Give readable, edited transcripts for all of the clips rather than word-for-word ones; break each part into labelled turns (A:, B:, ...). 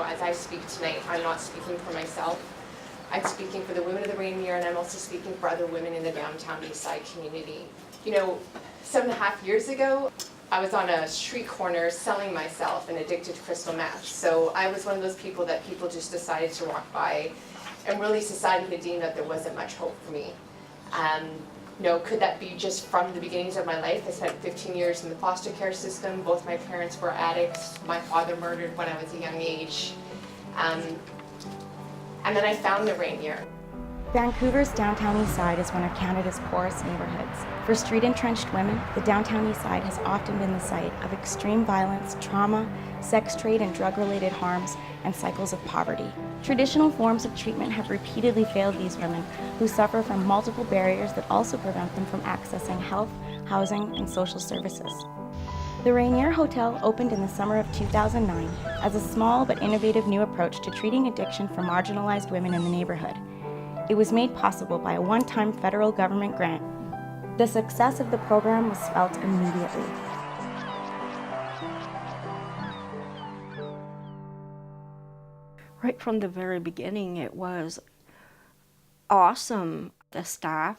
A: as I speak tonight, I'm not speaking for myself. I'm speaking for the women of the Rainier, and I'm also speaking for other women in the downtown Eastside community. 7.5 years ago, I was on a street corner selling myself and addicted to crystal meth. So I was one of those people that people just decided to walk by, and really society had deemed that there wasn't much hope for me. Could that be just from the beginnings of my life? I spent 15 years in the foster care system. Both my parents were addicts. My father murdered when I was a young age. And then I found the Rainier.
B: Vancouver's downtown east side is one of Canada's poorest neighborhoods. For street-entrenched women, the downtown east side has often been the site of extreme violence, trauma, sex trade and drug-related harms, and cycles of poverty. Traditional forms of treatment have repeatedly failed these women, who suffer from multiple barriers that also prevent them from accessing health, housing, and social services. The Rainier Hotel opened in the summer of 2009 as a small but innovative new approach to treating addiction for marginalized women in the neighborhood. It was made possible by a one-time federal government grant. The success of the program was felt immediately.
C: Right from the very beginning, it was awesome. The staff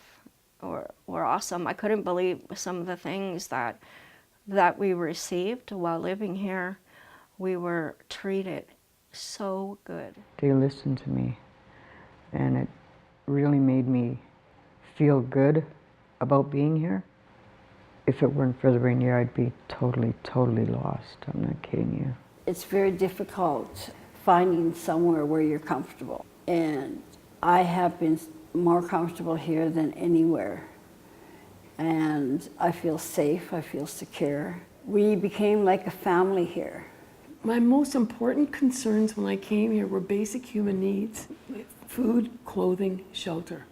C: were awesome. I couldn't believe some of the things that we received while living here. We were treated so good.
D: They listened to me, and it really made me feel good about being here. If it weren't for the Rainier, I'd be totally, totally lost. I'm not kidding you.
E: It's very difficult finding somewhere where you're comfortable. And I have been more comfortable here than anywhere. And I feel safe, I feel secure. We became like a family here.
F: My most important concerns when I came here were basic human needs: food, clothing, shelter.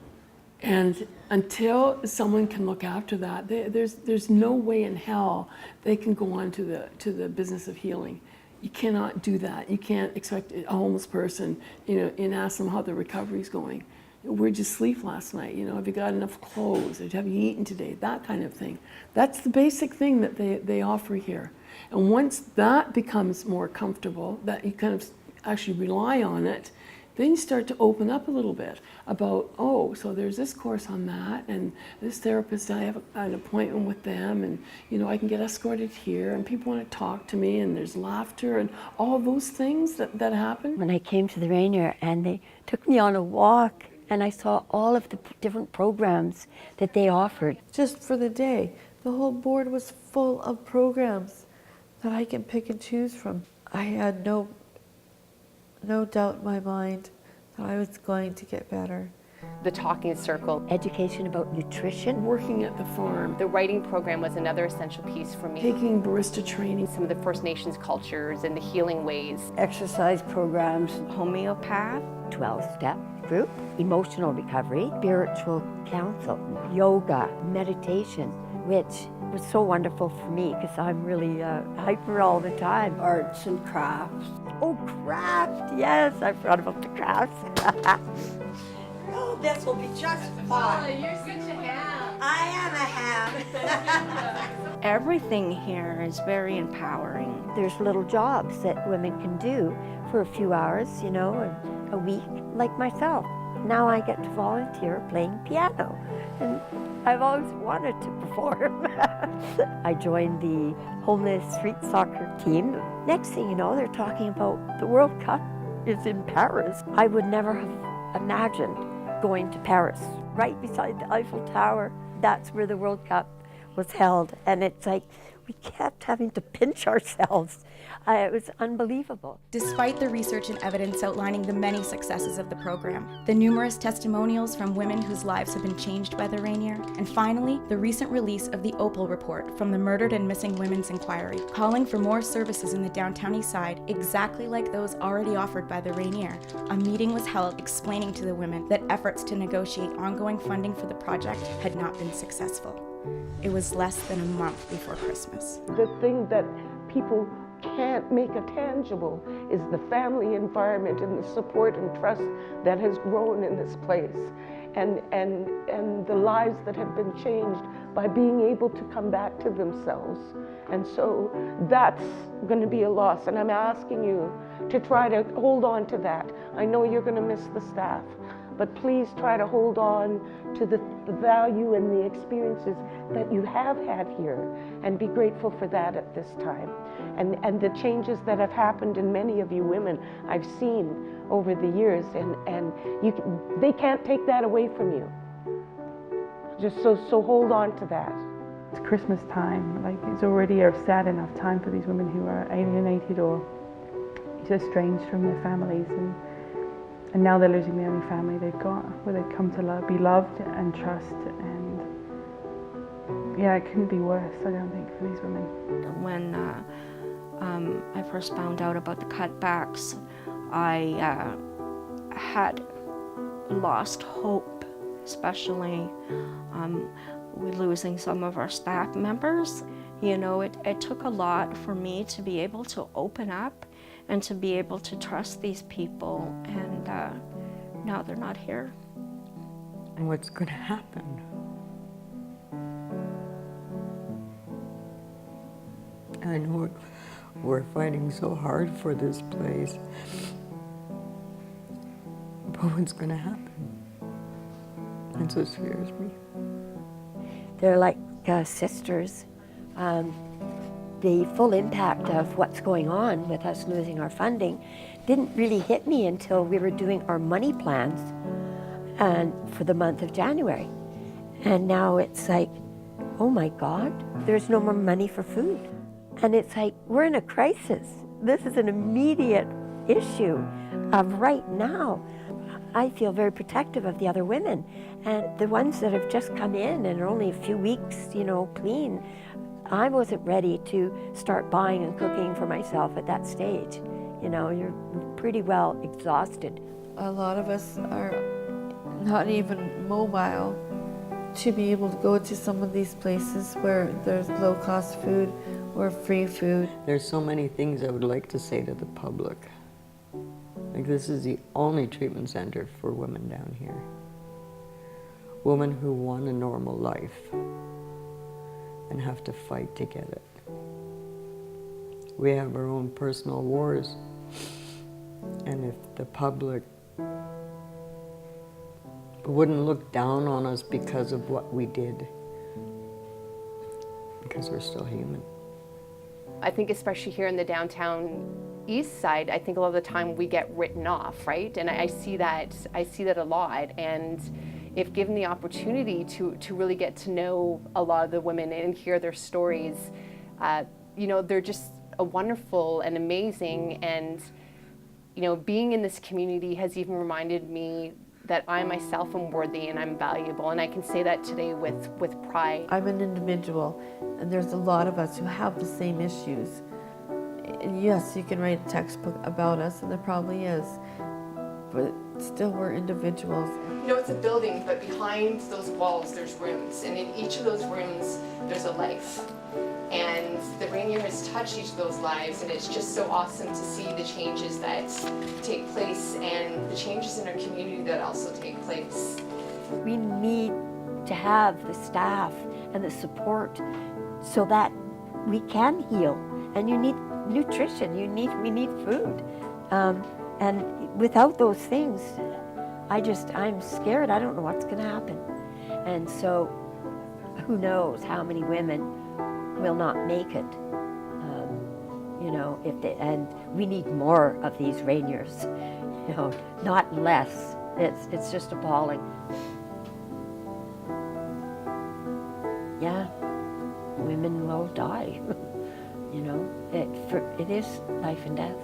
F: And until someone can look after that, there's no way in hell they can go on to the business of healing. You cannot do that. You can't expect a homeless person, and ask them how their recovery's going. Where'd you sleep last night? Have you got enough clothes? Have you eaten today? That kind of thing. That's the basic thing that they offer here. And once that becomes more comfortable, that you kind of actually rely on it, then you start to open up a little bit about, oh, so there's this course on that, and this therapist, I have an appointment with them, and I can get escorted here, and people want to talk to me, and there's laughter, and all those things that happen.
G: When I came to the Rainier and they took me on a walk, and I saw all of the different programs that they offered.
H: Just for the day, the whole board was full of programs that I can pick and choose from. I had no doubt in my mind that I was going to get better.
A: The talking circle.
G: Education about nutrition.
F: Working at the farm.
A: The writing program was another essential piece for me.
F: Taking barista training.
A: Some of the First Nations cultures and the healing ways.
E: Exercise programs.
C: Homeopath.
G: 12-step group, emotional recovery, spiritual counsel, yoga, meditation, which was so wonderful for me because I'm really hyper all the time.
E: Arts and crafts.
G: Oh, craft, yes, I forgot about the crafts.
I: Oh, this will be just fun.
A: Oh, you're such a ham.
I: I am a ham.
C: Everything here is very empowering.
G: There's little jobs that women can do for a few hours, a week, like myself. Now I get to volunteer playing piano, and I've always wanted to perform. I joined the homeless street soccer team. Next thing you know, they're talking about the World Cup is in Paris. I would never have imagined going to Paris, right beside the Eiffel Tower. That's where the World Cup was held, and it's like we kept having to pinch ourselves. It was unbelievable.
B: Despite the research and evidence outlining the many successes of the program, the numerous testimonials from women whose lives have been changed by the Rainier, and finally, the recent release of the Opal Report from the Murdered and Missing Women's Inquiry, calling for more services in the downtown east side exactly like those already offered by the Rainier, a meeting was held explaining to the women that efforts to negotiate ongoing funding for the project had not been successful. It was less than a month before Christmas.
J: The thing that people can't make a tangible is the family environment and the support and trust that has grown in this place. and the lives that have been changed by being able to come back to themselves. And so that's going to be a loss, and I'm asking you to try to hold on to that. I know you're going to miss the staff, but please try to hold on to the value and the experiences that you have had here, and be grateful for that at this time. And the changes that have happened in many of you women I've seen over the years, and they can't take that away from you. Just so hold on to that.
K: It's Christmas time, like it's already a sad enough time for these women who are alienated or estranged from their families, and now they're losing the only family they've got, where they come to be loved and trust, and yeah, it couldn't be worse, I don't think, for these women.
C: When I first found out about the cutbacks, I had lost hope, especially with losing some of our staff members. You know, it took a lot for me to be able to open up and to be able to trust these people, and now they're not here.
D: And what's going to happen? I know we're fighting so hard for this place, but what's going to happen? It so scares me.
G: They're like sisters. The full impact of what's going on with us losing our funding didn't really hit me until we were doing our money plans and for the month of January. And now it's like, oh my God, there's no more money for food. And it's like, we're in a crisis. This is an immediate issue of right now. I feel very protective of the other women, and the ones that have just come in and are only a few weeks, you know, clean. I wasn't ready to start buying and cooking for myself at that stage. You know, you're pretty well exhausted.
H: A lot of us are not even mobile to be able to go to some of these places where there's low-cost food or free food.
D: There's so many things I would like to say to the public. Like, this is the only treatment center for women down here. Women who want a normal life and have to fight to get it. We have our own personal wars, and if the public wouldn't look down on us because of what we did, because we're still human.
A: I think especially here in the downtown east side, I think a lot of the time we get written off, right? And I see that a lot. And if given the opportunity to really get to know a lot of the women and hear their stories, you know, they're just wonderful and amazing. And, you know, being in this community has even reminded me that I myself am worthy and I'm valuable. And I can say that today with pride.
H: I'm an individual, and there's a lot of us who have the same issues. And yes, you can write a textbook about us, and there probably is, but still we're individuals.
A: You know, it's a building, but behind those walls there's rooms, and in each of those rooms there's a life. And the Rainier has touched each of those lives, and it's just so awesome to see the changes that take place and the changes in our community that also take place.
G: We need to have the staff and the support so that we can heal. And you need nutrition, we need food. And without those things, I'm scared. I don't know what's going to happen. And so who knows how many women will not make it. You know, and we need more of these Rainiers, you know, not less. It's just appalling. Yeah, women will die. You know, it is life and death.